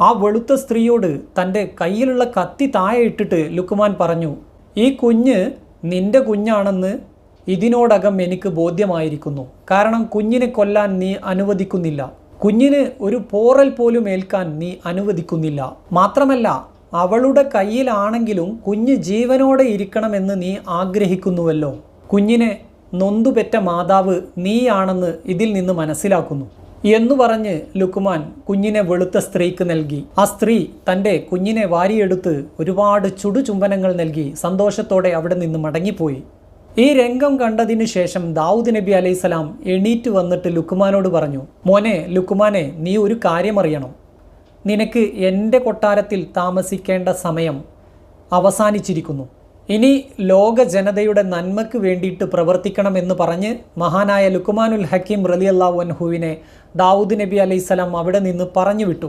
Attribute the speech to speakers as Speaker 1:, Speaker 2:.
Speaker 1: ആ വെളുത്ത സ്ത്രീയോട് തൻ്റെ കയ്യിലുള്ള കത്തി താഴെ ഇട്ടിട്ട് ലുക്മാൻ പറഞ്ഞു, ഈ കുഞ്ഞ് നിന്റെ കുഞ്ഞാണെന്ന് ഇതിനോടകം എനിക്ക് ബോധ്യമായിരിക്കുന്നു. കാരണം കുഞ്ഞിനെ കൊല്ലാൻ നീ അനുവദിക്കുന്നില്ല, കുഞ്ഞിന് ഒരു പോറൽ പോലും ഏൽക്കാൻ നീ അനുവദിക്കുന്നില്ല. മാത്രമല്ല അവളുടെ കയ്യിലാണെങ്കിലും കുഞ്ഞ് ജീവനോടെ ഇരിക്കണമെന്ന് നീ ആഗ്രഹിക്കുന്നുവല്ലോ. കുഞ്ഞിനെ നൊന്തുപെറ്റ മാതാവ് നീയാണെന്ന് ഇതിൽ നിന്ന് മനസ്സിലാക്കുന്നു എന്നു പറഞ്ഞ് ലുക്മാൻ കുഞ്ഞിനെ വെളുത്ത സ്ത്രീക്ക് നൽകി. ആ സ്ത്രീ തൻ്റെ കുഞ്ഞിനെ വാരിയെടുത്ത് ഒരുപാട് ചുടുചുംബനങ്ങൾ നൽകി സന്തോഷത്തോടെ അവിടെ നിന്ന് മടങ്ങിപ്പോയി. ഈ രംഗം കണ്ടതിനു ശേഷം ദാവൂദ് നബി അലൈഹിസ്സലാം എണീറ്റ് വന്നിട്ട് ലുക്മാനോട് പറഞ്ഞു, മോനെ ലുക്മാനെ, നീ ഒരു കാര്യമറിയണം. നിനക്ക് എൻ്റെ കൊട്ടാരത്തിൽ താമസിക്കേണ്ട സമയം അവസാനിച്ചിരിക്കുന്നു. ഇനി ലോക ജനതയുടെ നന്മയ്ക്ക് വേണ്ടിയിട്ട് പ്രവർത്തിക്കണമെന്ന് പറഞ്ഞ് മഹാനായ ലുക്മാനുൽ ഹക്കീം റളിയല്ലാഹു അൻഹുവിനെ ദാവൂദ് നബി അലൈഹിസ്സലാം അവിടെ നിന്ന് പറഞ്ഞു വിട്ടു.